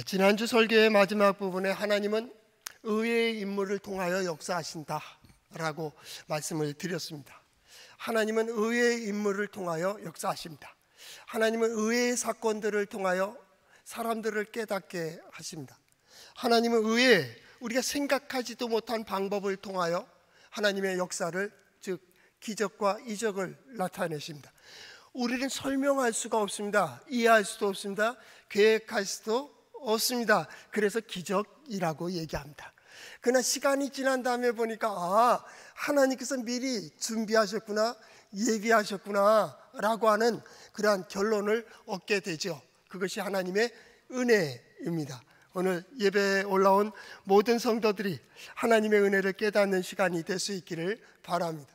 지난주 설교의 마지막 부분에 하나님은 의의 인물을 통하여 역사하신다라고 말씀을 드렸습니다. 하나님은 의의 인물을 통하여 역사하십니다. 하나님은 의의 사건들을 통하여 사람들을 깨닫게 하십니다. 하나님은 의의 우리가 생각하지도 못한 방법을 통하여 하나님의 역사를, 즉 기적과 이적을 나타내십니다. 우리는 설명할 수가 없습니다. 이해할 수도 없습니다. 계획할 수도 없습니다. 그래서 기적이라고 얘기합니다. 그러나 시간이 지난 다음에 보니까 하나님께서 미리 준비하셨구나, 예비하셨구나 라고 하는 그러한 결론을 얻게 되죠. 그것이 하나님의 은혜입니다. 오늘 예배에 올라온 모든 성도들이 하나님의 은혜를 깨닫는 시간이 될 수 있기를 바랍니다.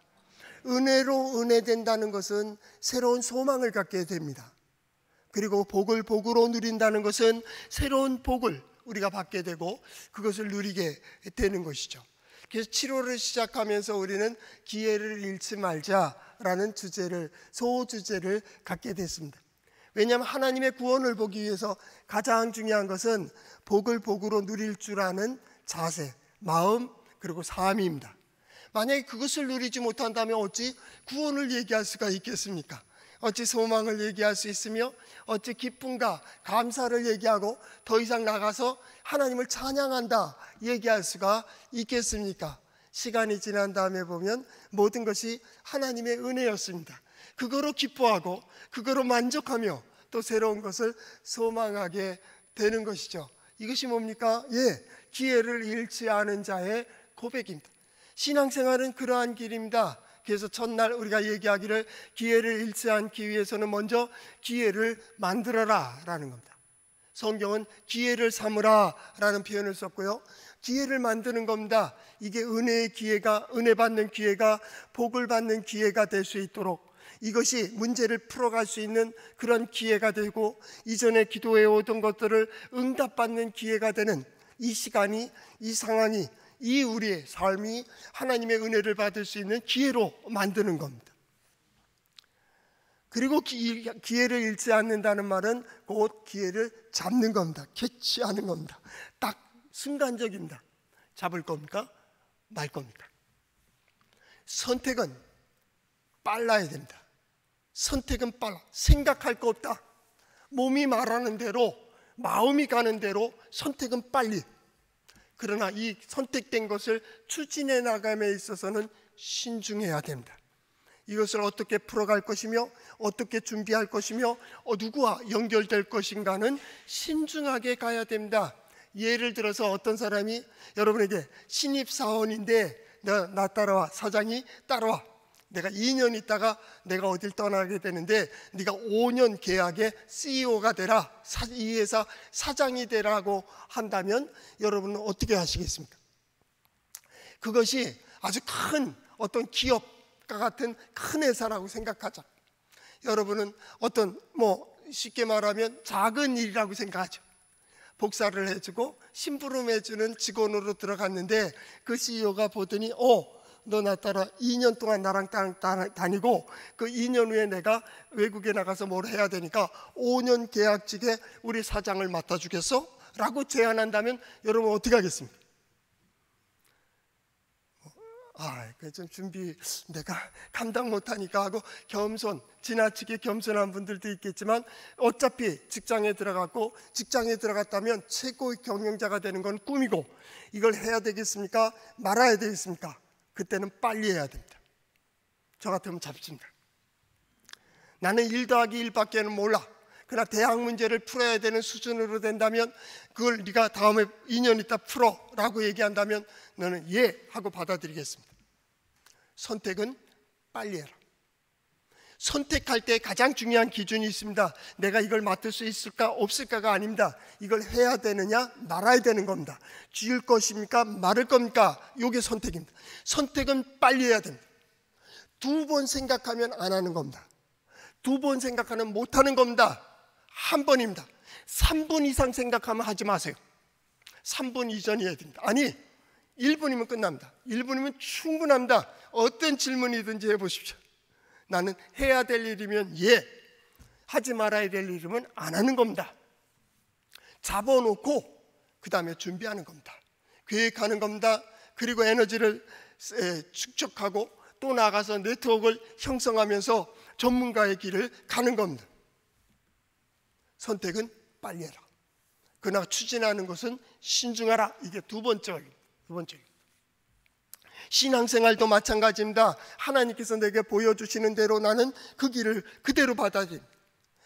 은혜로 은혜된다는 것은 새로운 소망을 갖게 됩니다. 그리고 복을 복으로 누린다는 것은 새로운 복을 우리가 받게 되고 그것을 누리게 되는 것이죠. 그래서 7월을 시작하면서 우리는 기회를 잃지 말자라는 소주제를 갖게 됐습니다. 왜냐하면 하나님의 구원을 보기 위해서 가장 중요한 것은 복을 복으로 누릴 줄 아는 자세, 마음, 그리고 삶입니다. 만약에 그것을 누리지 못한다면 어찌 구원을 얘기할 수가 있겠습니까? 어찌 소망을 얘기할 수 있으며 어찌 기쁨과 감사를 얘기하고 더 이상 나가서 하나님을 찬양한다 얘기할 수가 있겠습니까? 시간이 지난 다음에 보면 모든 것이 하나님의 은혜였습니다. 그거로 기뻐하고 그거로 만족하며 또 새로운 것을 소망하게 되는 것이죠. 이것이 뭡니까? 기회를 잃지 않은 자의 고백입니다. 신앙생활은 그러한 길입니다. 그래서 첫날 우리가 얘기하기를 기회를 잃지 않기 위해서는 먼저 기회를 만들어라 라는 겁니다. 성경은 기회를 삼으라 라는 표현을 썼고요, 기회를 만드는 겁니다. 이게 은혜의 기회가, 은혜 받는 기회가 복을 받는 기회가 될 수 있도록, 이것이 문제를 풀어갈 수 있는 그런 기회가 되고 이전에 기도해 오던 것들을 응답받는 기회가 되는 이 시간이, 이 상황이, 이 우리의 삶이 하나님의 은혜를 받을 수 있는 기회로 만드는 겁니다. 그리고 기회를 잃지 않는다는 말은 곧 기회를 잡는 겁니다. 캐치하는 겁니다. 딱 순간적입니다. 잡을 겁니까? 말 겁니까? 선택은 빨라야 됩니다. 선택은 빨라. 생각할 거 없다. 몸이 말하는 대로, 마음이 가는 대로 선택은 빨리. 그러나 이 선택된 것을 추진해 나감에 있어서는 신중해야 됩니다. 이것을 어떻게 풀어갈 것이며 어떻게 준비할 것이며 누구와 연결될 것인가는 신중하게 가야 됩니다. 예를 들어서 어떤 사람이 여러분에게 신입사원인데 나 따라와, 사장이 따라와, 내가 2년 있다가 내가 어딜 떠나게 되는데 네가 5년 계약에 CEO가 되라, 이 회사 사장이 되라고 한다면 여러분은 어떻게 하시겠습니까? 그것이 아주 큰 어떤 기업과 같은 큰 회사라고 생각하자. 여러분은 어떤 쉽게 말하면 작은 일이라고 생각하죠. 복사를 해주고 심부름해주는 직원으로 들어갔는데 그 CEO가 보더니 너 나 따라 2년 동안 나랑 다니고 그 2년 후에 내가 외국에 나가서 뭘 해야 되니까 5년 계약직에 우리 사장을 맡아주겠어? 라고 제안한다면 여러분 어떻게 하겠습니까? 그 좀 준비 내가 감당 못하니까 하고 지나치게 겸손한 분들도 있겠지만 어차피 직장에 들어갔고 직장에 들어갔다면 최고의 경영자가 되는 건 꿈이고 이걸 해야 되겠습니까? 말아야 되겠습니까? 그때는 빨리 해야 됩니다. 저 같으면 잡습니다. 나는 1 더하기 1밖에는 몰라. 그러나 대학 문제를 풀어야 되는 수준으로 된다면 그걸 네가 다음에 2년 있다 풀어 라고 얘기한다면 너는 예 하고 받아들이겠습니다. 선택은 빨리 해라. 선택할 때 가장 중요한 기준이 있습니다. 내가 이걸 맡을 수 있을까 없을까가 아닙니다. 이걸 해야 되느냐 말아야 되는 겁니다. 쥐을 것입니까 말을 겁니까? 이게 선택입니다. 선택은 빨리 해야 됩니다. 2번 생각하면 안 하는 겁니다. 2번 생각하면 못하는 겁니다. 1번입니다. 3분 이상 생각하면 하지 마세요. 3분 이전이어야 됩니다. 아니 1분이면 끝납니다. 1분이면 충분합니다. 어떤 질문이든지 해보십시오. 나는 해야 될 일이면 예, 하지 말아야 될 일이면 안 하는 겁니다. 잡아놓고 그 다음에 준비하는 겁니다. 계획하는 겁니다. 그리고 에너지를 축적하고 또 나가서 네트워크를 형성하면서 전문가의 길을 가는 겁니다. 선택은 빨리 해라. 그러나 추진하는 것은 신중하라. 이게 두 번째. 신앙생활도 마찬가지입니다. 하나님께서 내게 보여주시는 대로 나는 그 길을 그대로 받아들입니다.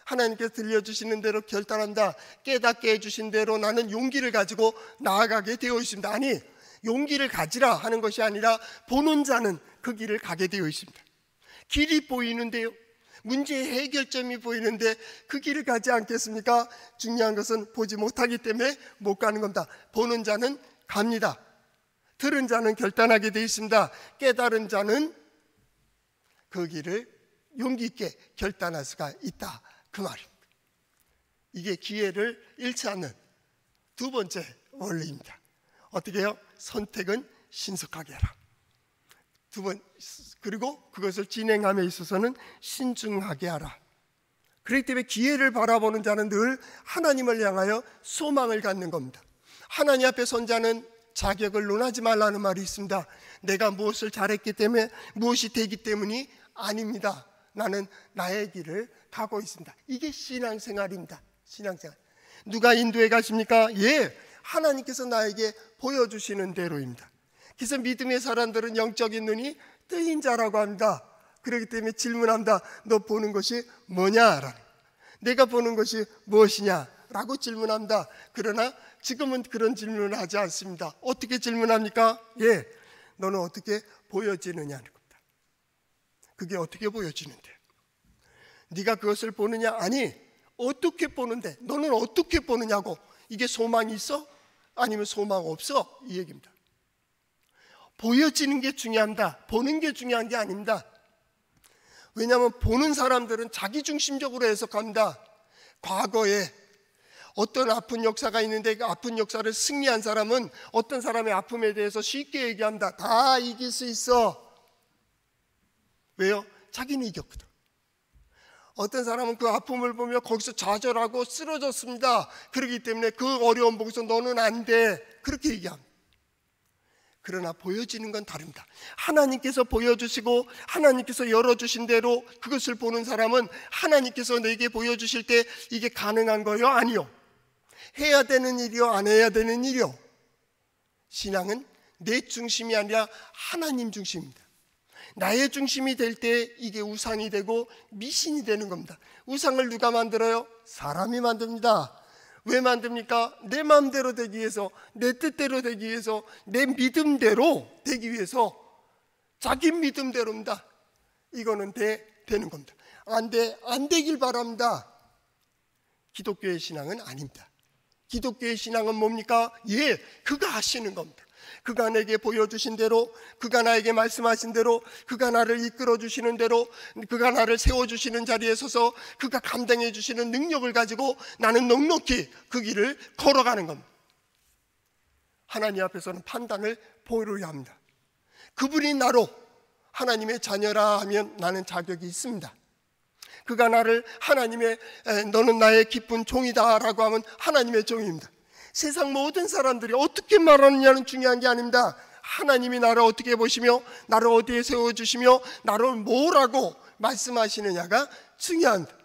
하나님께서 들려주시는 대로 결단한다. 깨닫게 해주신 대로 나는 용기를 가지고 나아가게 되어 있습니다. 아니, 용기를 가지라 하는 것이 아니라 보는 자는 그 길을 가게 되어 있습니다. 길이 보이는데요, 문제의 해결점이 보이는데 그 길을 가지 않겠습니까? 중요한 것은 보지 못하기 때문에 못 가는 겁니다. 보는 자는 갑니다. 들은 자는 결단하게 되어 있습니다. 깨달은 자는 그 길을 용기 있게 결단할 수가 있다, 그 말입니다. 이게 기회를 잃지 않는 두 번째 원리입니다. 어떻게 해요? 선택은 신속하게 해라. 그리고 그것을 진행함에 있어서는 신중하게 하라. 그렇기 때문에 기회를 바라보는 자는 늘 하나님을 향하여 소망을 갖는 겁니다. 하나님 앞에 선 자는 자격을 논하지 말라는 말이 있습니다. 내가 무엇을 잘했기 때문에 무엇이 되기 때문이 아닙니다. 나는 나의 길을 가고 있습니다. 이게 신앙생활입니다. 신앙생활. 누가 인도해 가십니까? 예, 하나님께서 나에게 보여주시는 대로입니다. 그래서 믿음의 사람들은 영적인 눈이 뜨인 자라고 합니다. 그렇기 때문에 질문합니다. 너 보는 것이 뭐냐? 내가 보는 것이 무엇이냐? 라고 질문합니다. 그러나 지금은 그런 질문을 하지 않습니다. 어떻게 질문합니까? 예, 너는 어떻게 보여지느냐는 겁니다. 그게 어떻게 보여지는데? 네가 그것을 보느냐? 아니, 어떻게 보는데? 너는 어떻게 보느냐고. 이게 소망이 있어? 아니면 소망 없어? 이 얘기입니다. 보여지는 게 중요합니다. 보는 게 중요한 게 아닙니다. 왜냐하면 보는 사람들은 자기중심적으로 해석합니다. 과거에 어떤 아픈 역사가 있는데 그 아픈 역사를 승리한 사람은 어떤 사람의 아픔에 대해서 쉽게 얘기합니다. 다 이길 수 있어. 왜요? 자기는 이겼거든. 어떤 사람은 그 아픔을 보며 거기서 좌절하고 쓰러졌습니다. 그렇기 때문에 그 어려움 보고서 너는 안 돼. 그렇게 얘기합니다. 그러나 보여지는 건 다릅니다. 하나님께서 보여주시고 하나님께서 열어주신 대로 그것을 보는 사람은 하나님께서 내게 보여주실 때 이게 가능한 거요? 아니요. 해야 되는 일이요? 안 해야 되는 일이요? 신앙은 내 중심이 아니라 하나님 중심입니다. 나의 중심이 될 때 이게 우상이 되고 미신이 되는 겁니다. 우상을 누가 만들어요? 사람이 만듭니다. 왜 만듭니까? 내 마음대로 되기 위해서, 내 뜻대로 되기 위해서, 내 믿음대로 되기 위해서. 자기 믿음대로입니다. 이거는 되는 겁니다. 안 되길 바랍니다. 기독교의 신앙은 아닙니다. 기독교의 신앙은 뭡니까? 예, 그가 하시는 겁니다. 그가 내게 보여주신 대로, 그가 나에게 말씀하신 대로, 그가 나를 이끌어 주시는 대로, 그가 나를 세워주시는 자리에 서서 그가 감당해 주시는 능력을 가지고 나는 넉넉히 그 길을 걸어가는 겁니다. 하나님 앞에서는 판단을 보여야 합니다. 그분이 나로 하나님의 자녀라 하면 나는 자격이 있습니다. 그가 나를 하나님의 너는 나의 기쁜 종이다 라고 하면 하나님의 종입니다. 세상 모든 사람들이 어떻게 말하느냐는 중요한 게 아닙니다. 하나님이 나를 어떻게 보시며 나를 어디에 세워주시며 나를 뭐라고 말씀하시느냐가 중요합니다.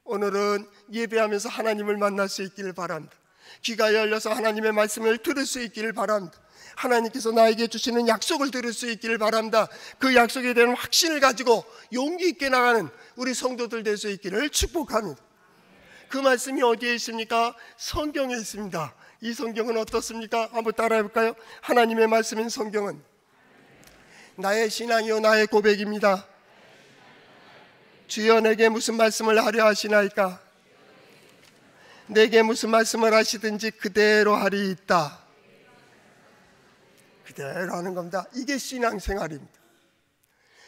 오늘은 예배하면서 하나님을 만날 수 있기를 바랍니다. 귀가 열려서 하나님의 말씀을 들을 수 있기를 바랍니다. 하나님께서 나에게 주시는 약속을 들을 수 있기를 바랍니다. 그 약속에 대한 확신을 가지고 용기 있게 나가는 우리 성도들 될 수 있기를 축복합니다. 그 말씀이 어디에 있습니까? 성경에 있습니다. 이 성경은 어떻습니까? 한번 따라해 볼까요? 하나님의 말씀인 성경은 나의 신앙이요 나의 고백입니다. 주여 내게 무슨 말씀을 하려 하시나이까? 내게 무슨 말씀을 하시든지 그대로 하리이다. 그대로 하는 겁니다. 이게 신앙생활입니다.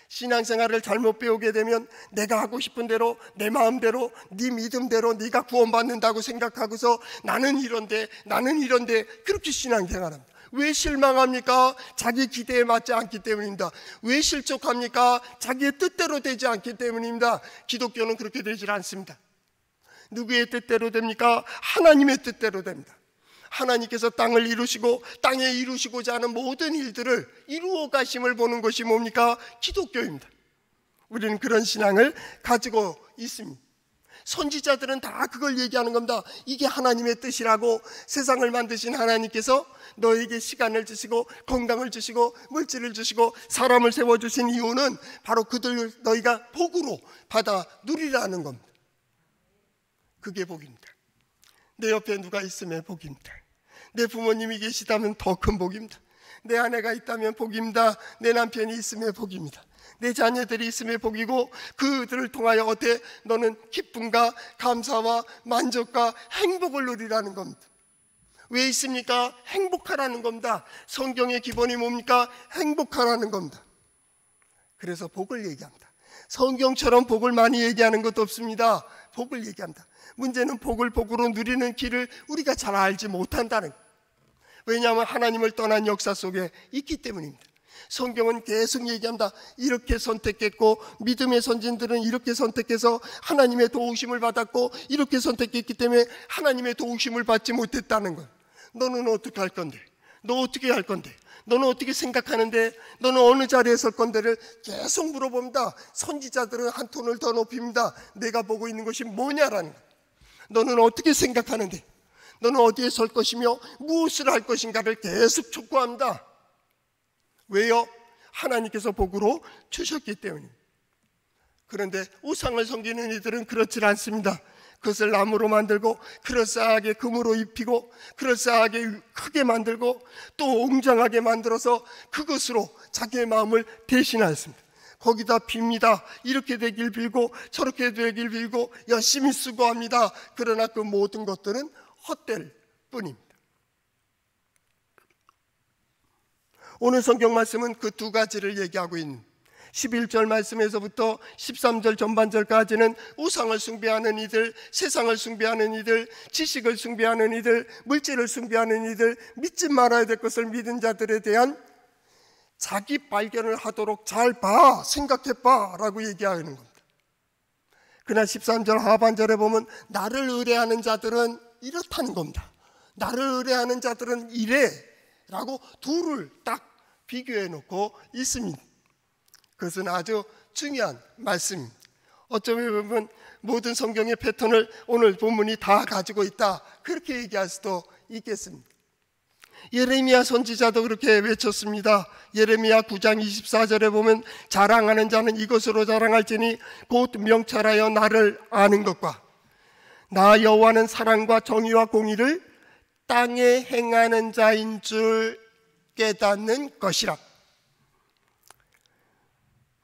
신앙생활을 잘못 배우게 되면 내가 하고 싶은 대로 내 마음대로 네 믿음대로 네가 구원받는다고 생각하고서 나는 이런데 그렇게 신앙생활합니다. 왜 실망합니까? 자기 기대에 맞지 않기 때문입니다. 왜 실족합니까? 자기의 뜻대로 되지 않기 때문입니다. 기독교는 그렇게 되질 않습니다. 누구의 뜻대로 됩니까? 하나님의 뜻대로 됩니다. 하나님께서 땅을 이루시고 땅에 이루시고자 하는 모든 일들을 이루어 가심을 보는 것이 뭡니까? 기독교입니다. 우리는 그런 신앙을 가지고 있습니다. 선지자들은 다 그걸 얘기하는 겁니다. 이게 하나님의 뜻이라고. 세상을 만드신 하나님께서 너에게 시간을 주시고 건강을 주시고 물질을 주시고 사람을 세워주신 이유는 바로 그들 너희가 복으로 받아 누리라는 겁니다. 그게 복입니다. 내 옆에 누가 있으면 복입니다. 내 부모님이 계시다면 더 큰 복입니다. 내 아내가 있다면 복입니다. 내 남편이 있으면 복입니다. 내 자녀들이 있으면 복이고, 그들을 통하여 어때? 너는 기쁨과 감사와 만족과 행복을 누리라는 겁니다. 왜 있습니까? 행복하라는 겁니다. 성경의 기본이 뭡니까? 행복하라는 겁니다. 그래서 복을 얘기합니다. 성경처럼 복을 많이 얘기하는 것도 없습니다. 복을 얘기합니다. 문제는 복을 복으로 누리는 길을 우리가 잘 알지 못한다는 거예요. 왜냐하면 하나님을 떠난 역사 속에 있기 때문입니다. 성경은 계속 얘기합니다. 이렇게 선택했고, 믿음의 선진들은 이렇게 선택해서 하나님의 도우심을 받았고, 이렇게 선택했기 때문에 하나님의 도우심을 받지 못했다는 거예요. 너는 어떻게 할 건데? 너 어떻게 할 건데? 너는 어떻게 생각하는데? 너는 어느 자리에 설 건데를 계속 물어봅니다. 선지자들은 한 톤을 더 높입니다. 내가 보고 있는 것이 뭐냐라는 거예요. 너는 어떻게 생각하는데? 너는 어디에 설 것이며 무엇을 할 것인가를 계속 촉구합니다. 왜요? 하나님께서 복으로 주셨기 때문입니다. 그런데 우상을 섬기는 이들은 그렇지 않습니다. 그것을 나무로 만들고 그럴싸하게 금으로 입히고 그럴싸하게 크게 만들고 또 웅장하게 만들어서 그것으로 자기의 마음을 대신하였습니다. 거기다 빕니다. 이렇게 되길 빌고 저렇게 되길 빌고 열심히 수고합니다. 그러나 그 모든 것들은 헛될 뿐입니다. 오늘 성경 말씀은 그 두 가지를 얘기하고 있는 11절 말씀에서부터 13절 전반절까지는 우상을 숭배하는 이들, 세상을 숭배하는 이들, 지식을 숭배하는 이들, 물질을 숭배하는 이들, 믿지 말아야 될 것을 믿은 자들에 대한 자기 발견을 하도록 잘 봐, 생각해봐 라고 얘기하는 겁니다. 그러나 13절 하반절에 보면 나를 의뢰하는 자들은 이렇다는 겁니다. 나를 의뢰하는 자들은 이래 라고 둘을 딱 비교해 놓고 있습니다. 그것은 아주 중요한 말씀입니다. 어쩌면 보면 모든 성경의 패턴을 오늘 본문이 다 가지고 있다, 그렇게 얘기할 수도 있겠습니다. 예레미야 선지자도 그렇게 외쳤습니다. 예레미야 9장 24절에 보면 자랑하는 자는 이것으로 자랑할지니 곧 명철하여 나를 아는 것과 나 여호와는 사랑과 정의와 공의를 땅에 행하는 자인 줄 깨닫는 것이라.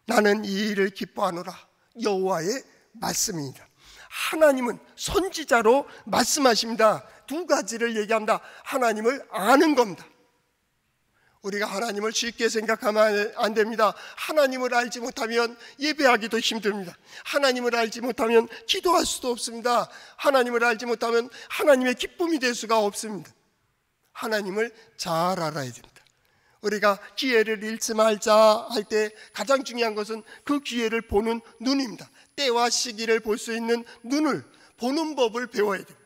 나는 이 일을 기뻐하노라. 여호와의 말씀입니다. 하나님은 선지자로 말씀하십니다. 두 가지를 얘기합니다. 하나님을 아는 겁니다. 우리가 하나님을 쉽게 생각하면 안 됩니다. 하나님을 알지 못하면 예배하기도 힘듭니다. 하나님을 알지 못하면 기도할 수도 없습니다. 하나님을 알지 못하면 하나님의 기쁨이 될 수가 없습니다. 하나님을 잘 알아야 됩니다. 우리가 기회를 잃지 말자 할 때 가장 중요한 것은 그 기회를 보는 눈입니다. 때와 시기를 볼 수 있는 눈을 보는 법을 배워야 됩니다.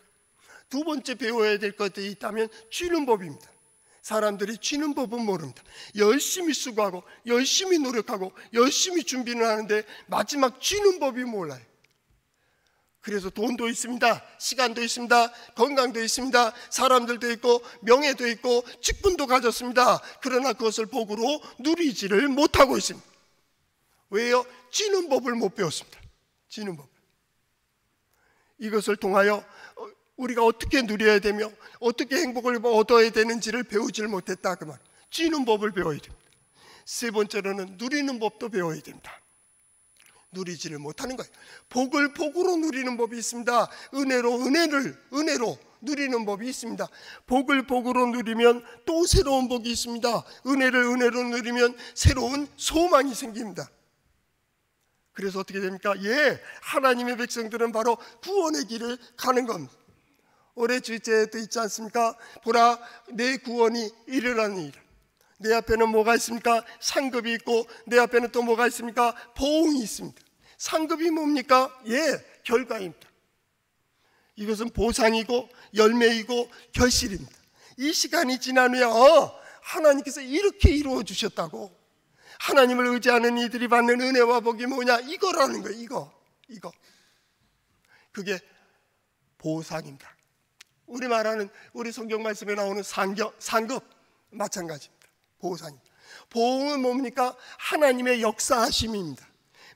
두 번째 배워야 될 것들이 있다면 쥐는 법입니다. 사람들이 쥐는 법은 모릅니다. 열심히 수고하고 열심히 노력하고 열심히 준비를 하는데 마지막 쥐는 법이 몰라요. 그래서 돈도 있습니다. 시간도 있습니다. 건강도 있습니다. 사람들도 있고 명예도 있고 직분도 가졌습니다. 그러나 그것을 복으로 누리지를 못하고 있습니다. 왜요? 쥐는 법을 못 배웠습니다. 쥐는 법. 이것을 통하여 우리가 어떻게 누려야 되며 어떻게 행복을 얻어야 되는지를 배우지를 못했다, 그 말. 쥐는 법을 배워야 됩니다. 세 번째로는 누리는 법도 배워야 됩니다. 누리지를 못하는 거예요. 복을 복으로 누리는 법이 있습니다. 은혜로 누리는 법이 있습니다. 복을 복으로 누리면 또 새로운 복이 있습니다. 은혜로 누리면 새로운 소망이 생깁니다. 그래서 어떻게 됩니까? 하나님의 백성들은 바로 구원의 길을 가는 겁니다. 올해 주제도 있지 않습니까? 보라, 내 구원이 이르라니이다. 내 앞에는 뭐가 있습니까? 상급이 있고 내 앞에는 또 뭐가 있습니까? 보응이 있습니다. 상급이 뭡니까? 결과입니다. 이것은 보상이고 열매이고 결실입니다. 이 시간이 지난 후에 하나님께서 이렇게 이루어 주셨다고. 하나님을 의지하는 이들이 받는 은혜와 복이 뭐냐? 이거라는 거예요. 이거. 그게 보상입니다. 우리 말하는, 우리 성경 말씀에 나오는 상급 마찬가지입니다. 보상입니다. 보응은 뭡니까? 하나님의 역사하심입니다.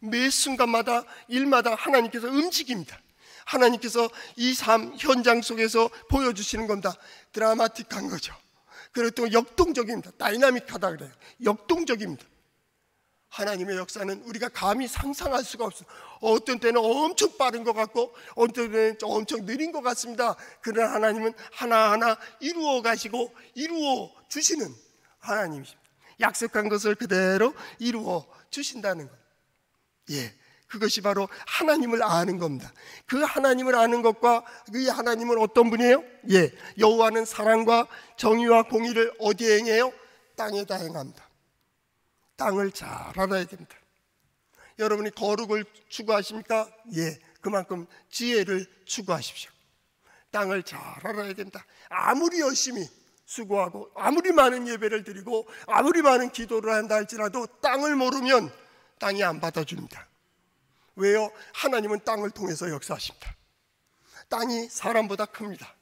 매 순간마다 일마다 하나님께서 움직입니다. 하나님께서 이 삶 현장 속에서 보여주시는 겁니다. 드라마틱한 거죠. 그리고 또 역동적입니다. 다이나믹하다 그래요. 역동적입니다. 하나님의 역사는 우리가 감히 상상할 수가 없어요. 어떤 때는 엄청 빠른 것 같고 어떤 때는 엄청 느린 것 같습니다. 그러나 하나님은 하나하나 이루어 가시고 이루어 주시는 하나님이십니다. 약속한 것을 그대로 이루어 주신다는 것. 그것이 바로 하나님을 아는 겁니다. 그 하나님을 아는 것과 그 하나님은 어떤 분이에요? 여호와는 사랑과 정의와 공의를 어디에 행해요? 땅에다 행합니다. 땅을 잘 알아야 됩니다. 여러분이 거룩을 추구하십니까? 그만큼 지혜를 추구하십시오. 땅을 잘 알아야 된다. 아무리 열심히 수고하고 아무리 많은 예배를 드리고 아무리 많은 기도를 한다 할지라도 땅을 모르면 땅이 안 받아줍니다. 왜요? 하나님은 땅을 통해서 역사하십니다. 땅이 사람보다 큽니다.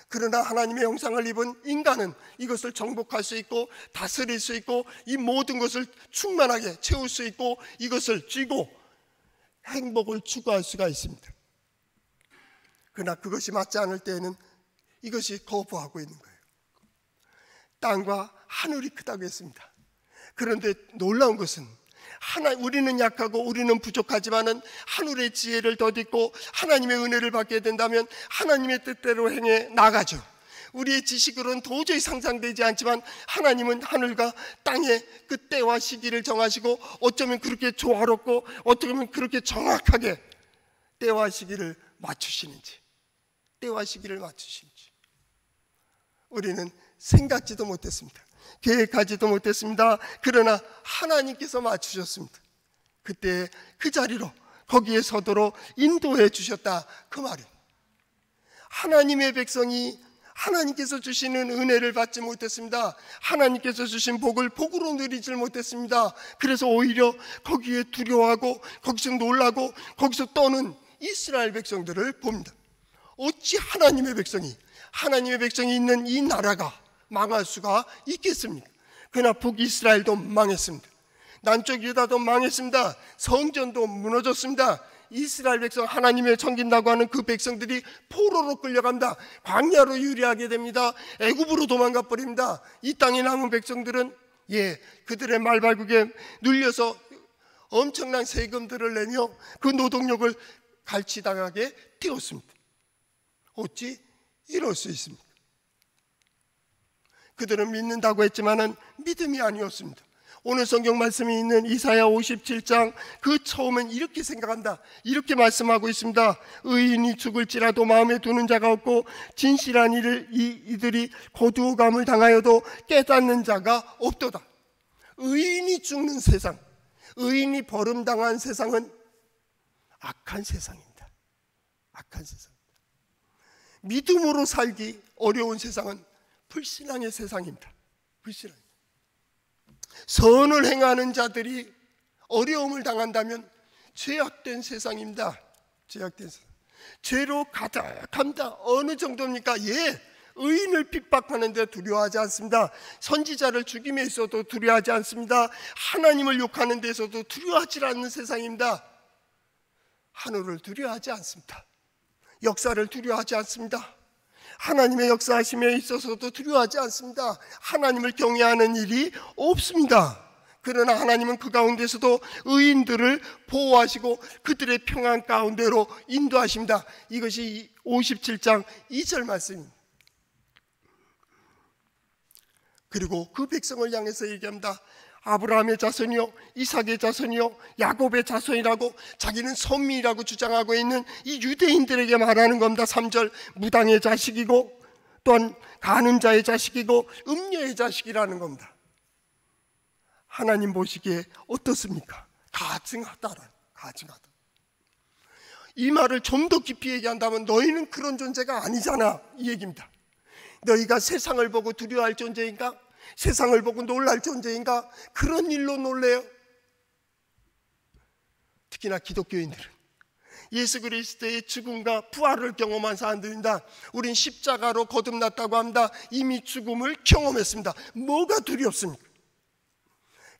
그러나 하나님의 형상을 입은 인간은 이것을 정복할 수 있고 다스릴 수 있고 이 모든 것을 충만하게 채울 수 있고 이것을 쥐고 행복을 추구할 수가 있습니다. 그러나 그것이 맞지 않을 때에는 이것이 거부하고 있는 거예요. 땅과 하늘이 크다고 했습니다. 그런데 놀라운 것은 우리는 약하고 우리는 부족하지만은 하늘의 지혜를 덧입고 하나님의 은혜를 받게 된다면 하나님의 뜻대로 행해 나가죠. 우리의 지식으로는 도저히 상상되지 않지만 하나님은 하늘과 땅의 그 때와 시기를 정하시고 어쩌면 그렇게 조화롭고 어쩌면 그렇게 정확하게 때와 시기를 맞추시는지 우리는 생각지도 못했습니다. 계획하지도 못했습니다. 그러나 하나님께서 맞추셨습니다. 그때 그 자리로 거기에 서도록 인도해 주셨다 그 말이에요. 하나님의 백성이 하나님께서 주시는 은혜를 받지 못했습니다. 하나님께서 주신 복을 복으로 누리지 못했습니다. 그래서 오히려 거기에 두려워하고 거기서 놀라고 거기서 떠는 이스라엘 백성들을 봅니다. 어찌 하나님의 백성이 있는 이 나라가 망할 수가 있겠습니까? 그러나 북이스라엘도 망했습니다. 남쪽 유다도 망했습니다. 성전도 무너졌습니다. 이스라엘 백성, 하나님의 섬긴다고 하는 그 백성들이 포로로 끌려갑니다. 광야로 유리하게 됩니다. 애굽으로 도망가 버립니다. 이 땅에 남은 백성들은 그들의 말발굽에 눌려서 엄청난 세금들을 내며 그 노동력을 갈취당하게 되었습니다. 어찌 이럴 수 있습니까? 그들은 믿는다고 했지만은 믿음이 아니었습니다. 오늘 성경 말씀이 있는 이사야 57장 그 처음엔 이렇게 생각한다. 이렇게 말씀하고 있습니다. 의인이 죽을지라도 마음에 두는 자가 없고 진실한 일을 이들이 거두어감을 당하여도 깨닫는 자가 없도다. 의인이 죽는 세상, 의인이 버림당한 세상은 악한 세상입니다. 악한 세상. 믿음으로 살기 어려운 세상은 불신앙의 세상입니다. 불신앙. 선을 행하는 자들이 어려움을 당한다면 죄악된 세상입니다. 죄악된 세상. 죄로 가득합니다. 어느 정도입니까? 의인을 핍박하는데 두려워하지 않습니다. 선지자를 죽임에 있어도 두려워하지 않습니다. 하나님을 욕하는 데서도 두려워하지 않는 세상입니다. 하늘을 두려워하지 않습니다. 역사를 두려워하지 않습니다. 하나님의 역사하심에 있어서도 두려워하지 않습니다. 하나님을 경외하는 일이 없습니다. 그러나 하나님은 그 가운데서도 의인들을 보호하시고 그들의 평안 가운데로 인도하십니다. 이것이 57장 2절 말씀입니다. 그리고 그 백성을 향해서 얘기합니다. 아브라함의 자손이요 이삭의 자손이요 야곱의 자손이라고 자기는 선미라고 주장하고 있는 이 유대인들에게 말하는 겁니다. 3절 무당의 자식이고 또한 가는 자의 자식이고 음녀의 자식이라는 겁니다. 하나님 보시기에 어떻습니까? 가증하다. 이 말을 좀 더 깊이 얘기한다면 너희는 그런 존재가 아니잖아, 이 얘기입니다. 너희가 세상을 보고 두려워할 존재인가? 세상을 보고 놀랄 존재인가? 그런 일로 놀래요. 특히나 기독교인들은 예수 그리스도의 죽음과 부활을 경험한 사람들입니다. 우린 십자가로 거듭났다고 합니다. 이미 죽음을 경험했습니다. 뭐가 두렵습니까?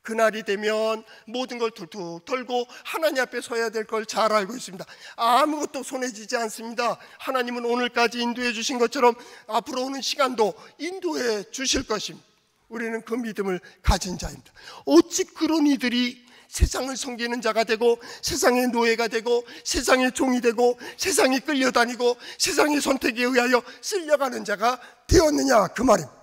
그날이 되면 모든 걸 툴툴 털고 하나님 앞에 서야 될 걸 잘 알고 있습니다. 아무것도 손에 쥐지 않습니다. 하나님은 오늘까지 인도해 주신 것처럼 앞으로 오는 시간도 인도해 주실 것입니다. 우리는 그 믿음을 가진 자입니다. 어찌 그런 이들이 세상을 섬기는 자가 되고 세상의 노예가 되고 세상의 종이 되고 세상에 끌려다니고 세상의 선택에 의하여 쓸려가는 자가 되었느냐, 그 말입니다.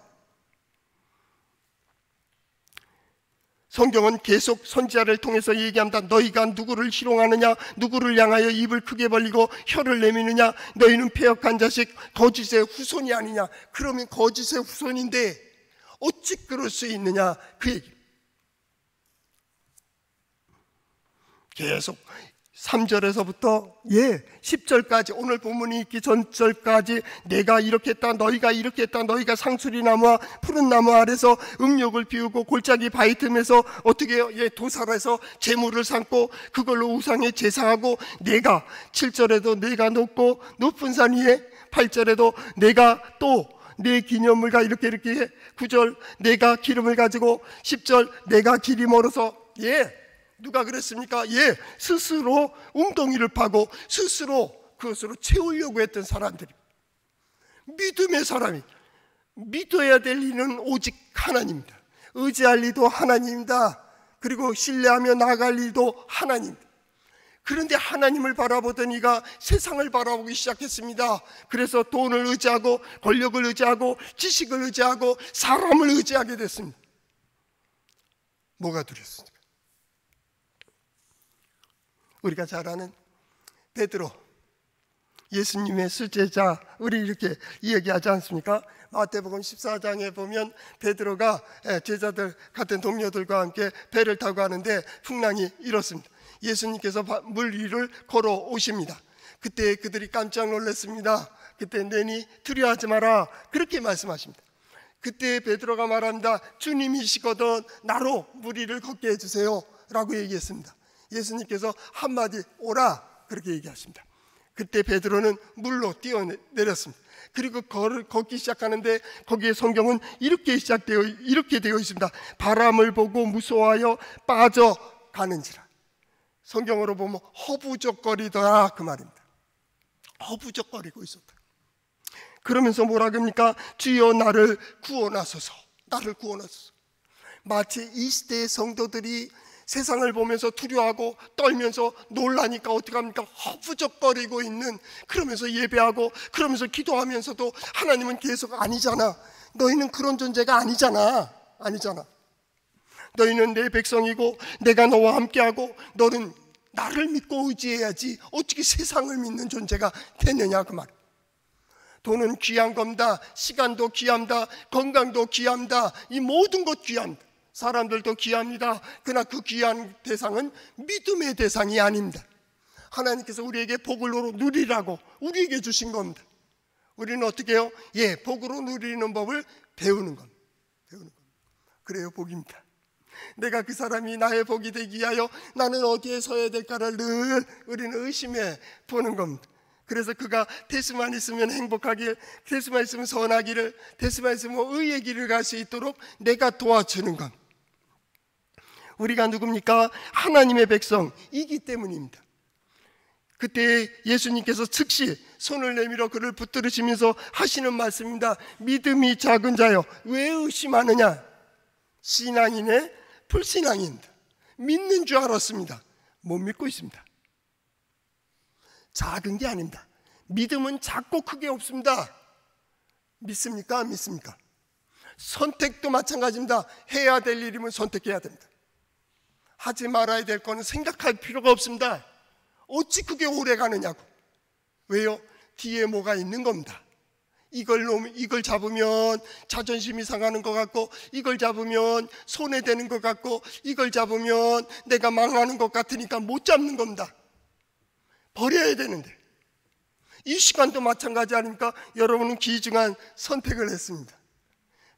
성경은 계속 선지자를 통해서 얘기합니다. 너희가 누구를 희롱하느냐, 누구를 향하여 입을 크게 벌리고 혀를 내미느냐, 너희는 패역한 자식 거짓의 후손이 아니냐. 그러면 거짓의 후손인데 어찌 그럴 수 있느냐, 그 얘기. 계속 3절에서부터 10절까지, 오늘 본문이 있기 전절까지 내가 이렇게 했다, 너희가 이렇게 했다, 너희가 상수리 나무와 푸른 나무 아래서 음욕을 피우고 골짜기 바위 틈에서 어떻게 해요? 도살해서 재물을 삼고 그걸로 우상에 제사하고, 내가 7절에도 내가 높은 산 위에, 8절에도 내가 또 내 기념물과 이렇게 해, 9절 내가 기름을 가지고, 10절 내가 길이 멀어서, 누가 그랬습니까? 스스로 웅덩이를 파고 스스로 그것으로 채우려고 했던 사람들이, 믿음의 사람이, 믿어야 될 이는 오직 하나님입니다. 의지할 이도 하나님입니다. 그리고 신뢰하며 나아갈 이도 하나님입니다. 그런데 하나님을 바라보던 이가 세상을 바라보기 시작했습니다. 그래서 돈을 의지하고 권력을 의지하고 지식을 의지하고 사람을 의지하게 됐습니다. 뭐가 두렵습니까? 우리가 잘 아는 베드로, 예수님의 수제자, 우리 이렇게 이야기하지 않습니까? 마태복음 14장에 보면 베드로가 제자들 같은 동료들과 함께 배를 타고 가는데 풍랑이 일었습니다. 예수님께서 물 위를 걸어오십니다. 그때 그들이 깜짝 놀랐습니다. 그때 내니 두려워하지 마라, 그렇게 말씀하십니다. 그때 베드로가 말합니다. 주님이시거든 나로 물 위를 걷게 해주세요 라고 얘기했습니다. 예수님께서 한마디 오라, 그렇게 얘기하십니다. 그때 베드로는 물로 뛰어내렸습니다. 그리고 걷기 시작하는데 거기에 성경은 이렇게 되어 있습니다. 바람을 보고 무서워하여 빠져가는지라. 성경으로 보면 허부적거리더라, 그 말입니다. 허부적거리고 있었다. 그러면서 뭐라 그럽니까? 주여 나를 구원하소서, 나를 구원하소서. 마치 이 시대의 성도들이 세상을 보면서 두려워하고 떨면서 놀라니까 어떡합니까? 허부적거리고 있는, 그러면서 예배하고 그러면서 기도하면서도 하나님은 계속 아니잖아, 너희는 그런 존재가 아니잖아. 너희는 내 백성이고 내가 너와 함께하고 너는 나를 믿고 의지해야지 어떻게 세상을 믿는 존재가 되느냐, 그 말. 돈은 귀한 겁니다. 시간도 귀합니다. 건강도 귀합니다. 이 모든 것 귀합니다. 사람들도 귀합니다. 그러나 그 귀한 대상은 믿음의 대상이 아닙니다. 하나님께서 우리에게 복을 누리라고 우리에게 주신 겁니다. 우리는 어떻게 해요? 복으로 누리는 법을 배우는 겁니다. 그래요, 복입니다. 내가 그 사람이 나의 복이 되기 위하여 나는 어디에 서야 될까를 늘 우리는 의심해 보는 겁니다. 그래서 그가 대수만 있으면 행복하길, 대수만 있으면 선하기를, 대수만 있으면 의의 길을 갈 수 있도록 내가 도와주는 겁니다. 우리가 누굽니까? 하나님의 백성이기 때문입니다. 그때 예수님께서 즉시 손을 내밀어 그를 붙들으시면서 하시는 말씀입니다. 믿음이 작은 자여 왜 의심하느냐? 신앙이네 불신앙입니다. 믿는 줄 알았습니다. 못 믿고 있습니다. 작은 게 아닙니다. 믿음은 작고 크게 없습니다. 믿습니까? 안 믿습니까? 선택도 마찬가지입니다. 해야 될 일이면 선택해야 됩니다. 하지 말아야 될 거는 생각할 필요가 없습니다. 어찌 그게 오래 가느냐고. 왜요? 뒤에 뭐가 있는 겁니다. 이걸 잡으면 자존심이 상하는 것 같고, 이걸 잡으면 손해되는 것 같고, 이걸 잡으면 내가 망하는 것 같으니까 못 잡는 겁니다. 버려야 되는데 이 시간도 마찬가지 아닙니까? 여러분은 귀중한 선택을 했습니다.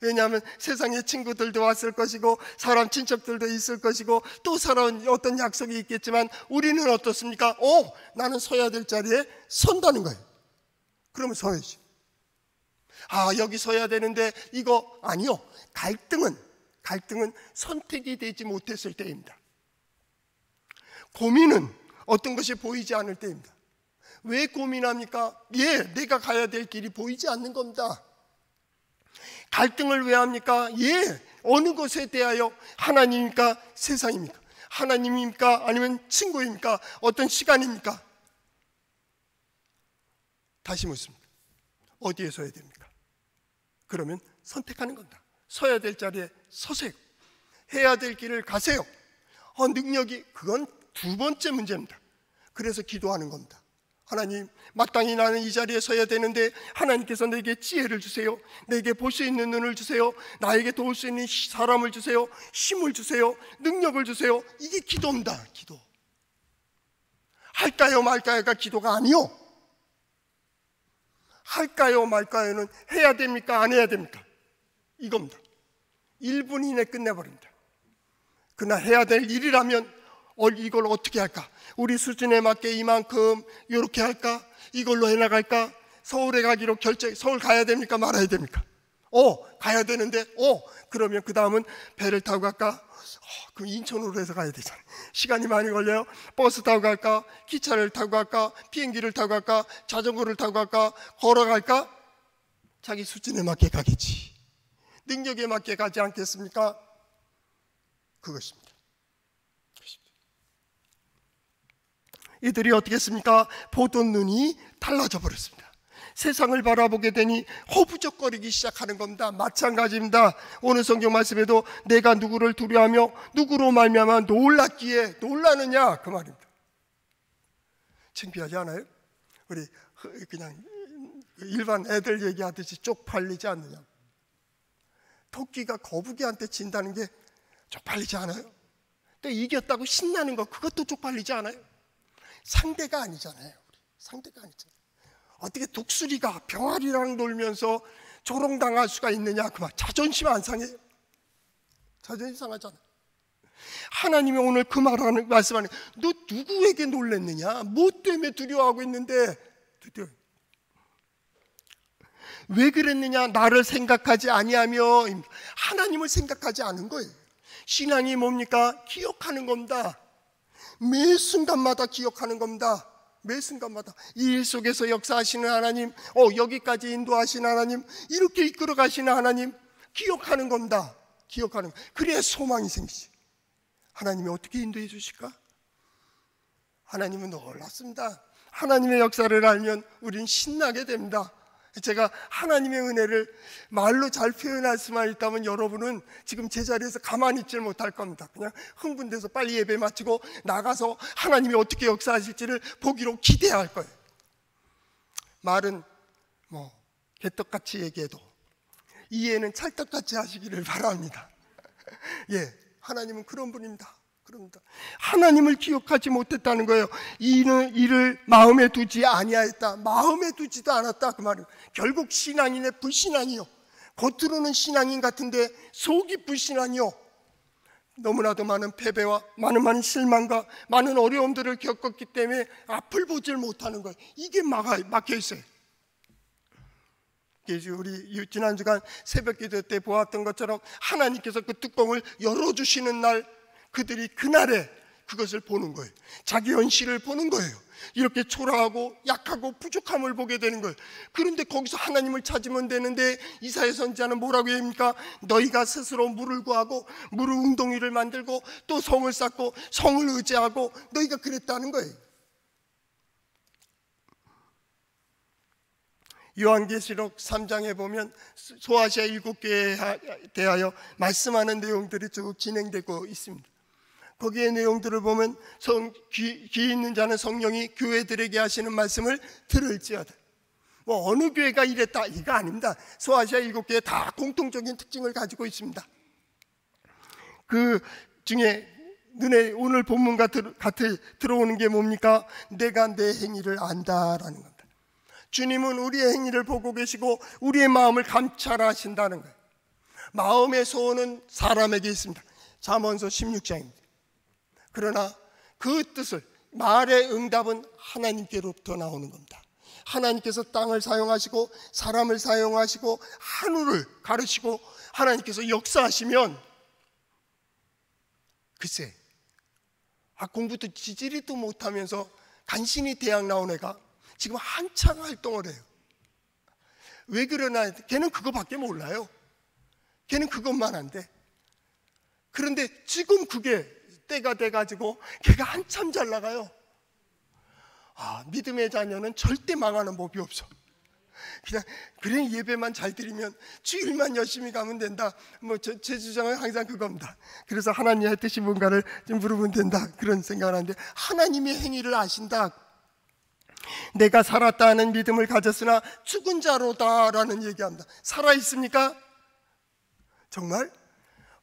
왜냐하면 세상에 친구들도 왔을 것이고 사람 친척들도 있을 것이고 또 살아온 어떤 약속이 있겠지만 우리는 어떻습니까? 나는 서야 될 자리에 선다는 거예요. 그러면 서야지. 여기 서야 되는데 이거 아니요. 갈등은 선택이 되지 못했을 때입니다. 고민은 어떤 것이 보이지 않을 때입니다. 왜 고민합니까? 내가 가야 될 길이 보이지 않는 겁니다. 갈등을 왜 합니까? 어느 것에 대하여? 하나님입니까? 세상입니까? 하나님입니까? 아니면 친구입니까? 어떤 시간입니까? 다시 묻습니다. 어디에 서야 됩니까? 그러면 선택하는 겁니다. 서야 될 자리에 서세요. 해야 될 길을 가세요. 능력이, 그건 두 번째 문제입니다. 그래서 기도하는 겁니다. 하나님, 마땅히 나는 이 자리에 서야 되는데 하나님께서 내게 지혜를 주세요. 내게 볼 수 있는 눈을 주세요. 나에게 도울 수 있는 사람을 주세요. 힘을 주세요. 능력을 주세요. 이게 기도입니다. 기도. 할까요 말까요가 기도가 아니요. 할까요 말까요는 해야 됩니까 안 해야 됩니까? 이겁니다. 1분 이내 끝내버립니다. 그러나 해야 될 일이라면 이걸 어떻게 할까? 우리 수준에 맞게 이만큼 이렇게 할까? 이걸로 해나갈까? 서울에 가기로 서울 가야 됩니까? 말아야 됩니까? 가야 되는데 그러면 그 다음은 배를 타고 갈까? 그럼 인천으로 해서 가야 되잖아요. 시간이 많이 걸려요. 버스 타고 갈까? 기차를 타고 갈까? 비행기를 타고 갈까? 자전거를 타고 갈까? 걸어갈까? 자기 수준에 맞게 가겠지. 능력에 맞게 가지 않겠습니까? 그것입니다. 이들이 어떻게 했습니까? 보던 눈이 달라져 버렸습니다. 세상을 바라보게 되니 허부적거리기 시작하는 겁니다. 마찬가지입니다. 오늘 성경 말씀에도 내가 누구를 두려워하며 누구로 말미암아 놀랐기에 놀라느냐 그 말입니다. 창피하지 않아요? 우리 그냥 일반 애들 얘기하듯이 쪽팔리지 않느냐. 토끼가 거북이한테 진다는 게 쪽팔리지 않아요? 또 이겼다고 신나는 거 그것도 쪽팔리지 않아요? 상대가 아니잖아요. 상대가 아니잖아요. 어떻게 독수리가 병아리랑 놀면서 조롱당할 수가 있느냐 그 말. 자존심 안 상해요? 자존심 상하잖아요. 하나님이 오늘 그 말씀하는 너 누구에게 놀랬느냐? 뭐 때문에 두려워하고 있는데 왜 그랬느냐? 나를 생각하지 아니하며 하나님을 생각하지 않은 거예요. 신앙이 뭡니까? 기억하는 겁니다. 매 순간마다 기억하는 겁니다. 매 순간마다 이 일 속에서 역사하시는 하나님, 여기까지 인도하시는 하나님, 이렇게 이끌어 가시는 하나님 기억하는 겁니다. 기억하는 거. 그래야 소망이 생기지. 하나님이 어떻게 인도해 주실까? 하나님은 놀랐습니다. 하나님의 역사를 알면 우리는 신나게 됩니다. 제가 하나님의 은혜를 말로 잘 표현할 수만 있다면 여러분은 지금 제자리에서 가만히 있질 못할 겁니다. 그냥 흥분돼서 빨리 예배 마치고 나가서 하나님이 어떻게 역사하실지를 보기로 기대할 거예요. 말은 개떡같이 얘기해도 이해는 찰떡같이 하시기를 바랍니다. 하나님은 그런 분입니다. 그럽니다. 하나님을 기억하지 못했다는 거예요. 이를 마음에 두지 아니하였다. 마음에 두지도 않았다 그 말은. 결국 신앙인의 불신앙이요. 겉으로는 신앙인 같은데 속이 불신앙이요. 너무나도 많은 패배와 많은 실망과 많은 어려움들을 겪었기 때문에 앞을 보질 못하는 거예요. 이게 막혀 있어요. 우리 지난 주간 새벽 기도 때 보았던 것처럼 하나님께서 그 뚜껑을 열어주시는 날 그들이 그날에 그것을 보는 거예요. 자기 현실을 보는 거예요. 이렇게 초라하고 약하고 부족함을 보게 되는 거예요. 그런데 거기서 하나님을 찾으면 되는데 이사야 선지자는 뭐라고 합니까? 너희가 스스로 물을 구하고 물을 웅덩이를 만들고 또 성을 쌓고 성을 의지하고 너희가 그랬다는 거예요. 요한계시록 3장에 보면 소아시아 7교회에 대하여 말씀하는 내용들이 쭉 진행되고 있습니다. 거기에 내용들을 보면 귀 있는 자는 성령이 교회들에게 하시는 말씀을 들을지어다. 어느 교회가 이랬다 이거 아닙니다. 소아시아 7교회 다 공통적인 특징을 가지고 있습니다. 그 중에 눈에 오늘 본문 같이 들어오는 게 뭡니까? 내가 내 행위를 안다라는 겁니다. 주님은 우리의 행위를 보고 계시고 우리의 마음을 감찰하신다는 거예요. 마음의 소원은 사람에게 있습니다. 잠언서 16장입니다. 그러나 그 뜻을, 말의 응답은 하나님께로부터 나오는 겁니다. 하나님께서 땅을 사용하시고 사람을 사용하시고 하늘을 가르시고 하나님께서 역사하시면, 글쎄, 공부도 지지리도 못하면서 간신히 대학 나온 애가 지금 한창 활동을 해요. 왜 그러나? 걔는 그거밖에 몰라요. 걔는 그것만 한대. 그런데 지금 그게 때가 돼가지고 걔가 한참 잘 나가요. 믿음의 자녀는 절대 망하는 법이 없어. 그냥 예배만 잘 드리면, 주일만 열심히 가면 된다. 제 주장은 항상 그겁니다. 그래서 하나님의 뜻이 뭔가를 좀 물으면 된다, 그런 생각을 하는데, 하나님의 행위를 아신다. 내가 살았다는 믿음을 가졌으나 죽은 자로다라는 얘기합니다. 살아있습니까? 정말?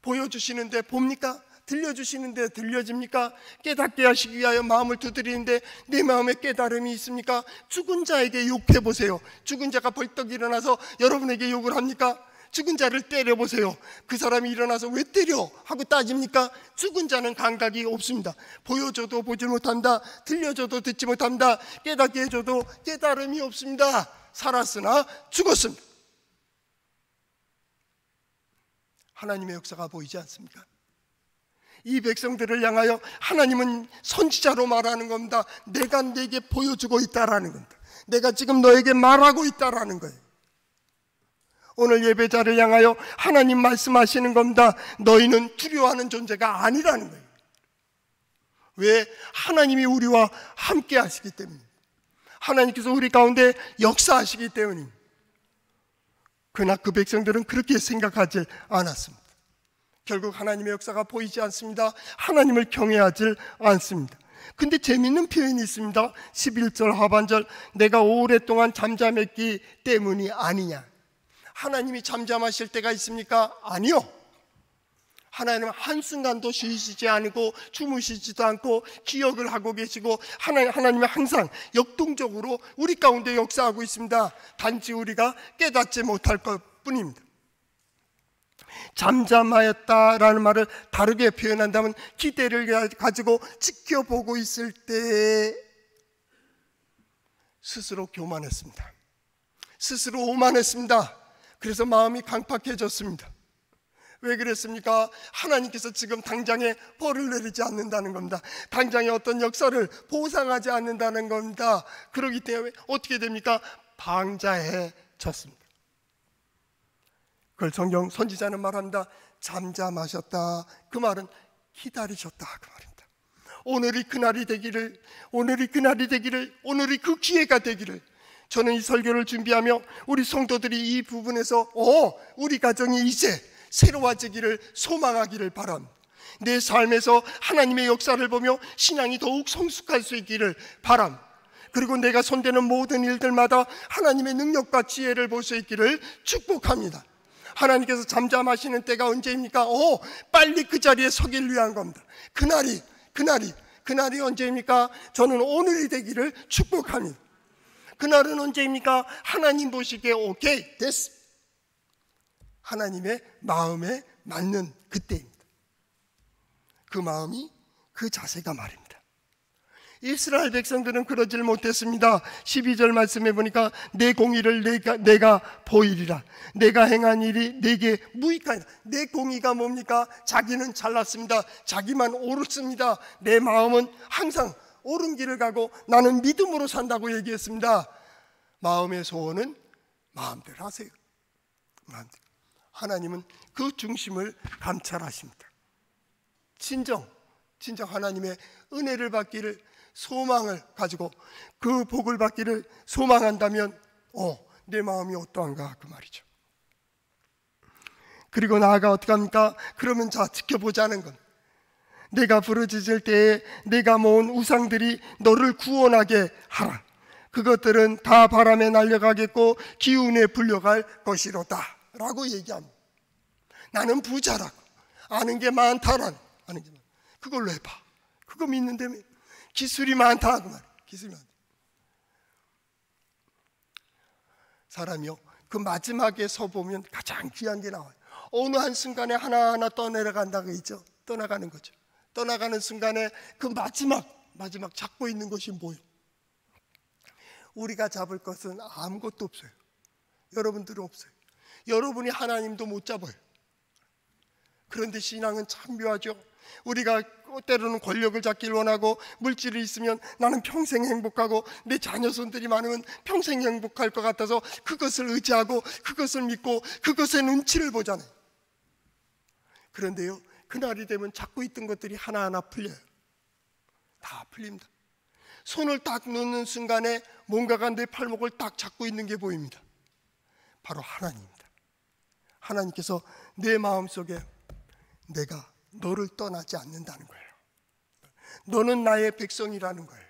보여주시는데 봅니까? 들려주시는데 들려집니까? 깨닫게 하시기 위하여 마음을 두드리는데 내 마음에 깨달음이 있습니까? 죽은 자에게 욕해보세요. 죽은 자가 벌떡 일어나서 여러분에게 욕을 합니까? 죽은 자를 때려보세요. 그 사람이 일어나서 왜 때려? 하고 따집니까? 죽은 자는 감각이 없습니다. 보여줘도 보지 못한다. 들려줘도 듣지 못한다. 깨닫게 해줘도 깨달음이 없습니다. 살았으나 죽었습니다. 하나님의 역사가 보이지 않습니까? 이 백성들을 향하여 하나님은 선지자로 말하는 겁니다. 내가 네게 보여주고 있다라는 겁니다. 내가 지금 너에게 말하고 있다라는 거예요. 오늘 예배자를 향하여 하나님 말씀하시는 겁니다. 너희는 두려워하는 존재가 아니라는 거예요. 왜? 하나님이 우리와 함께 하시기 때문입니다. 하나님께서 우리 가운데 역사하시기 때문입니다. 그러나 그 백성들은 그렇게 생각하지 않았습니다. 결국 하나님의 역사가 보이지 않습니다. 하나님을 경외하지 않습니다. 근데 재미있는 표현이 있습니다. 11절 하반절, 내가 오랫동안 잠잠했기 때문이 아니냐. 하나님이 잠잠하실 때가 있습니까? 아니요. 하나님은 한순간도 쉬시지 않고 주무시지도 않고 기억을 하고 계시고 하나님은 항상 역동적으로 우리 가운데 역사하고 있습니다. 단지 우리가 깨닫지 못할 것 뿐입니다. 잠잠하였다라는 말을 다르게 표현한다면, 기대를 가지고 지켜보고 있을 때 스스로 교만했습니다. 스스로 오만했습니다. 그래서 마음이 강팍해졌습니다. 왜 그랬습니까? 하나님께서 지금 당장에 벌을 내리지 않는다는 겁니다. 당장에 어떤 역사를 보상하지 않는다는 겁니다. 그렇기 때문에 어떻게 됩니까? 방자해졌습니다. 그걸 성경 선지자는 말합니다. 잠잠하셨다. 그 말은 기다리셨다, 그 말입니다. 오늘이 그날이 되기를, 오늘이 그날이 되기를, 오늘이 그 기회가 되기를. 저는 이 설교를 준비하며 우리 성도들이 이 부분에서 우리 가정이 이제 새로워지기를 소망하기를 바랍니다. 내 삶에서 하나님의 역사를 보며 신앙이 더욱 성숙할 수 있기를 바랍니다. 그리고 내가 손대는 모든 일들마다 하나님의 능력과 지혜를 볼 수 있기를 축복합니다. 하나님께서 잠잠하시는 때가 언제입니까? 빨리 그 자리에 서길 위한 겁니다. 그날이 언제입니까? 저는 오늘이 되기를 축복합니다. 그날은 언제입니까? 하나님 보시기에 오케이, 됐어. 하나님의 마음에 맞는 그때입니다. 그 마음이, 그 자세가 말입니다. 이스라엘 백성들은 그러질 못했습니다. 12절 말씀해 보니까 내 공의를 내가 보이리라. 내가 행한 일이 내게 무익하니라. 내 공의가 뭡니까? 자기는 잘났습니다. 자기만 옳습니다. 내 마음은 항상 옳은 길을 가고 나는 믿음으로 산다고 얘기했습니다. 마음의 소원은 마음대로 하세요. 마음대로. 하나님은 그 중심을 감찰하십니다. 진정 하나님의 은혜를 받기를 소망을 가지고 그 복을 받기를 소망한다면 내 마음이 어떠한가, 그 말이죠. 그리고 나아가 어떻게 합니까? 그러면 자, 지켜보자는 건, 내가 부르짖을 때에 내가 모은 우상들이 너를 구원하게 하라. 그것들은 다 바람에 날려가겠고 기운에 불려갈 것이로다 라고 얘기합니다. 나는 부자라고, 아는 게 많다라는, 그걸로 해봐. 그거 믿는데 기술이 많다 그 말이에요. 기술이 많다. 사람이요, 그 마지막에 서 보면 가장 귀한 게 나와요. 어느 한순간에 하나하나 떠내려간다고 있죠. 떠나가는 거죠. 떠나가는 순간에 그 마지막 잡고 있는 것이 뭐예요? 우리가 잡을 것은 아무것도 없어요. 여러분들은 없어요. 여러분이 하나님도 못 잡아요. 그런데 신앙은 참 묘하죠. 우리가 때로는 권력을 잡길 원하고 물질이 있으면 나는 평생 행복하고 내 자녀손들이 많으면 평생 행복할 것 같아서 그것을 의지하고 그것을 믿고 그것의 눈치를 보잖아요. 그런데요, 그날이 되면 잡고 있던 것들이 하나하나 풀려요. 다 풀립니다. 손을 딱 놓는 순간에 뭔가가 내 팔목을 딱 잡고 있는 게 보입니다. 바로 하나님입니다. 하나님께서 내 마음속에 내가 너를 떠나지 않는다는 거예요. 너는 나의 백성이라는 거예요.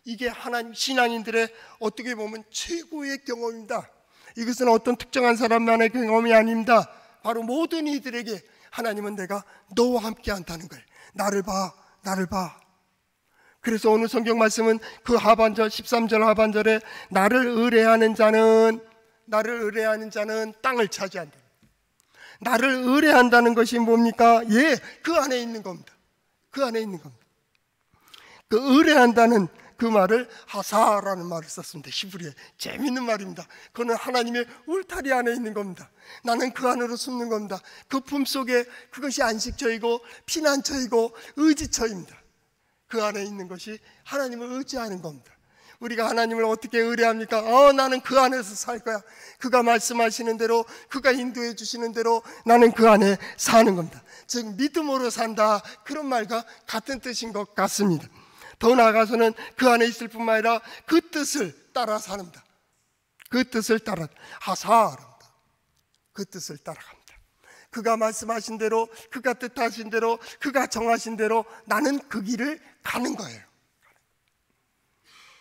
이게 하나님 신앙인들의 어떻게 보면 최고의 경험입니다. 이것은 어떤 특정한 사람만의 경험이 아닙니다. 바로 모든 이들에게 하나님은 내가 너와 함께 한다는 거예요. 나를 봐, 나를 봐. 그래서 오늘 성경 말씀은 그 하반절 13절 하반절에 나를 의뢰하는 자는 땅을 차지한다. 나를 의뢰한다는 것이 뭡니까? 예, 그 안에 있는 겁니다. 그 안에 있는 겁니다. 그 의뢰한다는 그 말을 하사라는 말을 썼습니다. 히브리에. 재밌는 말입니다. 그거는 하나님의 울타리 안에 있는 겁니다. 나는 그 안으로 숨는 겁니다. 그 품속에 그것이 안식처이고 피난처이고 의지처입니다. 그 안에 있는 것이 하나님을 의지하는 겁니다. 우리가 하나님을 어떻게 의뢰합니까? 나는 그 안에서 살 거야. 그가 말씀하시는 대로, 그가 인도해 주시는 대로 나는 그 안에 사는 겁니다. 즉 믿음으로 산다, 그런 말과 같은 뜻인 것 같습니다. 더 나아가서는 그 안에 있을 뿐만 아니라 그 뜻을 따라 사는다. 그 뜻을 따라 하사랍니다. 그 뜻을 따라갑니다. 그가 말씀하신 대로, 그가 뜻하신 대로, 그가 정하신 대로 나는 그 길을 가는 거예요.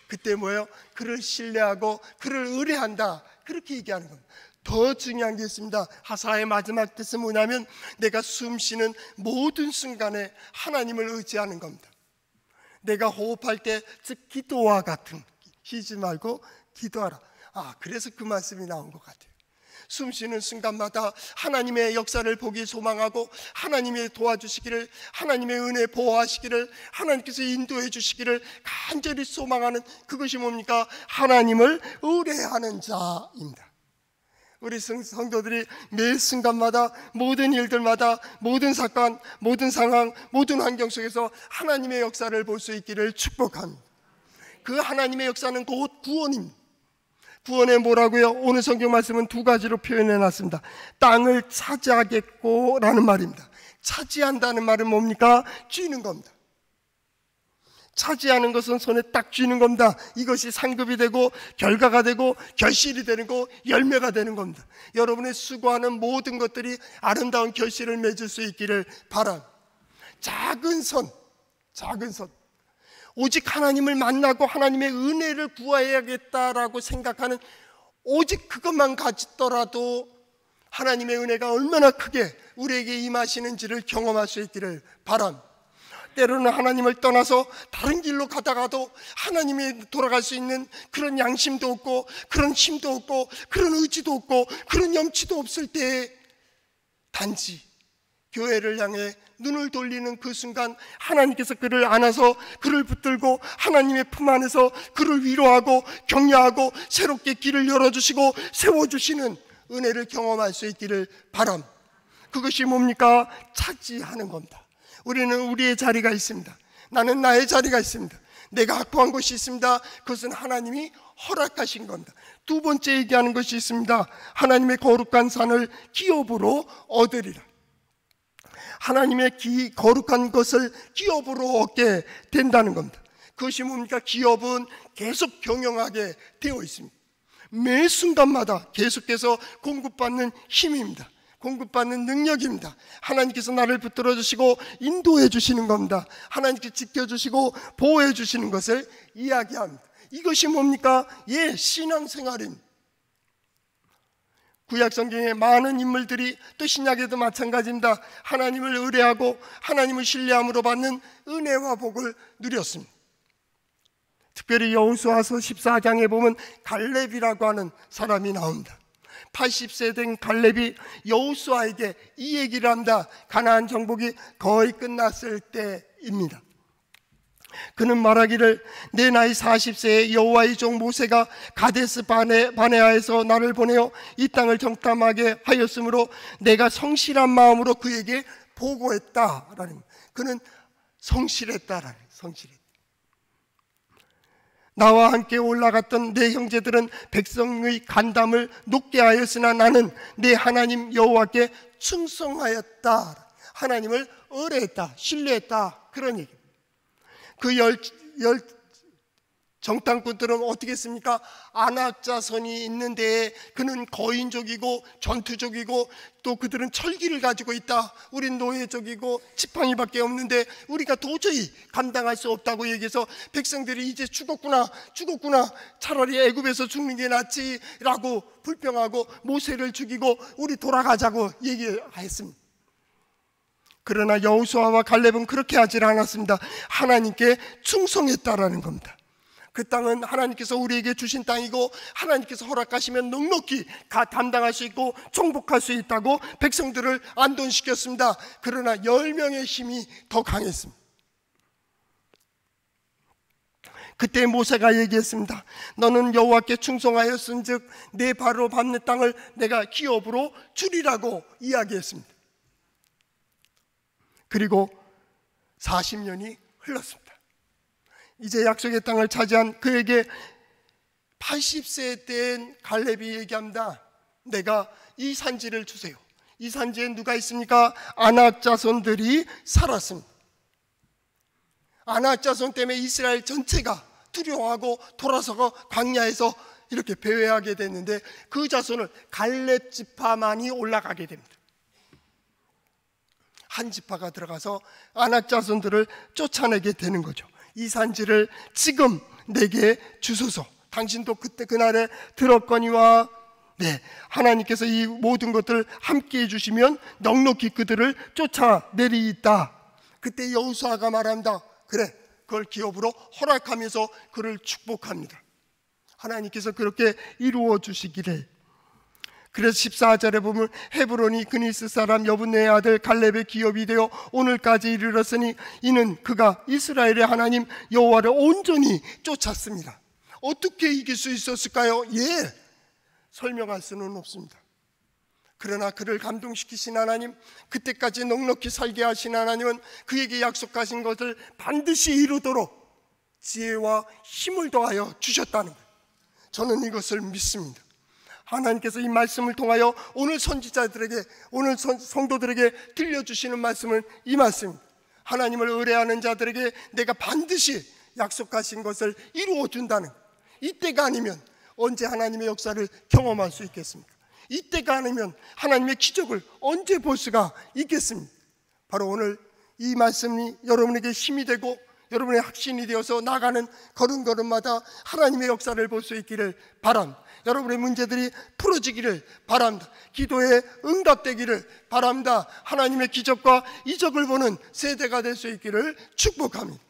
그때 뭐예요? 그를 신뢰하고 그를 의뢰한다, 그렇게 얘기하는 겁니다. 더 중요한 게 있습니다. 하사의 마지막 뜻은 뭐냐면 내가 숨쉬는 모든 순간에 하나님을 의지하는 겁니다. 내가 호흡할 때, 즉 기도와 같은, 쉬지 말고 기도하라. 그래서 그 말씀이 나온 것 같아요. 숨 쉬는 순간마다 하나님의 역사를 보기 소망하고 하나님의 도와주시기를, 하나님의 은혜 보호하시기를, 하나님께서 인도해 주시기를 간절히 소망하는, 그것이 뭡니까? 하나님을 의뢰하는 자입니다. 우리 성도들이 매 순간마다, 모든 일들마다, 모든 사건, 모든 상황, 모든 환경 속에서 하나님의 역사를 볼 수 있기를 축복합니다. 그 하나님의 역사는 곧 구원입니다. 구원에 뭐라고요? 오늘 성경 말씀은 두 가지로 표현해 놨습니다. 땅을 차지하겠고 라는 말입니다. 차지한다는 말은 뭡니까? 쥐는 겁니다. 차지하는 것은 손에 딱 쥐는 겁니다. 이것이 상급이 되고 결과가 되고 결실이 되는 거, 열매가 되는 겁니다. 여러분의 수고하는 모든 것들이 아름다운 결실을 맺을 수 있기를 바랍니다. 작은 선, 오직 하나님을 만나고 하나님의 은혜를 구해야겠다라고 생각하는, 오직 그것만 가지더라도 하나님의 은혜가 얼마나 크게 우리에게 임하시는지를 경험할 수 있기를 바랍니다. 때로는 하나님을 떠나서 다른 길로 가다가도 하나님이 돌아갈 수 있는 그런 양심도 없고, 그런 힘도 없고, 그런 의지도 없고, 그런 염치도 없을 때 단지 교회를 향해 눈을 돌리는 그 순간 하나님께서 그를 안아서 그를 붙들고 하나님의 품 안에서 그를 위로하고 격려하고 새롭게 길을 열어주시고 세워주시는 은혜를 경험할 수 있기를 바랍니다. 그것이 뭡니까? 차지하는 겁니다. 우리는 우리의 자리가 있습니다. 나는 나의 자리가 있습니다. 내가 확보한 것이 있습니다. 그것은 하나님이 허락하신 겁니다. 두 번째 얘기하는 것이 있습니다. 하나님의 거룩한 산을 기업으로 얻으리라. 하나님의 거룩한 것을 기업으로 얻게 된다는 겁니다. 그것이 뭡니까? 기업은 계속 경영하게 되어 있습니다. 매 순간마다 계속해서 공급받는 힘입니다. 공급받는 능력입니다. 하나님께서 나를 붙들어 주시고 인도해 주시는 겁니다. 하나님께서 지켜주시고 보호해 주시는 것을 이야기합니다. 이것이 뭡니까? 신앙생활입니다. 구약 성경의 많은 인물들이 또 신약에도 마찬가지입니다. 하나님을 의뢰하고 하나님을 신뢰함으로 받는 은혜와 복을 누렸습니다. 특별히 여호수아서 14장에 보면 갈렙이라고 하는 사람이 나옵니다. 80세 된 갈렙이 여호수아에게 이 얘기를 합니다. 가나안 정복이 거의 끝났을 때입니다. 그는 말하기를 내 나이 40세에 여호와의 종 모세가 가데스 바네아에서 나를 보내어 이 땅을 정탐하게 하였으므로 내가 성실한 마음으로 그에게 보고했다라는, 그는 성실했다라는, 성실했다. 나와 함께 올라갔던 내 형제들은 백성의 간담을 높게 하였으나 나는 내 하나님 여호와께 충성하였다. 하나님을 의뢰했다, 신뢰했다, 그런 얘기. 그 열 정탐꾼들은 어떻게 했습니까? 아낙 자손이 있는데 그는 거인족이고 전투족이고 또 그들은 철기를 가지고 있다. 우린 노예족이고 지팡이밖에 없는데 우리가 도저히 감당할 수 없다고 얘기해서 백성들이 이제 죽었구나 차라리 애굽에서 죽는 게 낫지라고 불평하고 모세를 죽이고 우리 돌아가자고 얘기했습니다. 그러나 여호수아와 갈렙은 그렇게 하지 않았습니다. 하나님께 충성했다라는 겁니다. 그 땅은 하나님께서 우리에게 주신 땅이고 하나님께서 허락하시면 넉넉히 감당할 수 있고 정복할 수 있다고 백성들을 안돈시켰습니다. 그러나 10명의 힘이 더 강했습니다. 그때 모세가 얘기했습니다. 너는 여호와께 충성하였은즉 내 발로 밟는 땅을 내가 기업으로 주리라고 이야기했습니다. 그리고 40년이 흘렀습니다. 이제 약속의 땅을 차지한 그에게 80세 된 갈렙이 얘기합니다. 내가 이 산지를 주세요. 이 산지에 누가 있습니까? 아낙 자손들이 살았습니다. 아낙 자손 때문에 이스라엘 전체가 두려워하고 돌아서고 광야에서 이렇게 배회하게 됐는데 그 자손을 갈렙 지파만이 올라가게 됩니다. 한 지파가 들어가서 아낙 자손들을 쫓아내게 되는 거죠. 이 산지를 지금 내게 주소서. 당신도 그때 그날에 들었거니와 하나님께서 이 모든 것들을 함께 해주시면 넉넉히 그들을 쫓아내리이다. 그때 여호수아가 말합니다. 그래, 그걸 기업으로 허락하면서 그를 축복합니다. 하나님께서 그렇게 이루어 주시기를. 그래서 14절에 보면 헤브론이 그니스 사람 여분네의 아들 갈렙의 기업이 되어 오늘까지 이르렀으니 이는 그가 이스라엘의 하나님 여호와를 온전히 쫓았습니다. 어떻게 이길 수 있었을까요? 설명할 수는 없습니다. 그러나 그를 감동시키신 하나님, 그때까지 넉넉히 살게 하신 하나님은 그에게 약속하신 것을 반드시 이루도록 지혜와 힘을 더하여 주셨다는 거예요. 저는 이것을 믿습니다. 하나님께서 이 말씀을 통하여 오늘 선지자들에게, 오늘 성도들에게 들려주시는 말씀은 이 말씀입니다. 하나님을 의뢰하는 자들에게 내가 반드시 약속하신 것을 이루어준다는, 이때가 아니면 언제 하나님의 역사를 경험할 수 있겠습니까? 이때가 아니면 하나님의 기적을 언제 볼 수가 있겠습니까? 바로 오늘 이 말씀이 여러분에게 힘이 되고 여러분의 확신이 되어서 나가는 걸음걸음마다 하나님의 역사를 볼 수 있기를 바랍니다. 여러분의 문제들이 풀어지기를 바랍니다. 기도에 응답되기를 바랍니다. 하나님의 기적과 이적을 보는 세대가 될 수 있기를 축복합니다.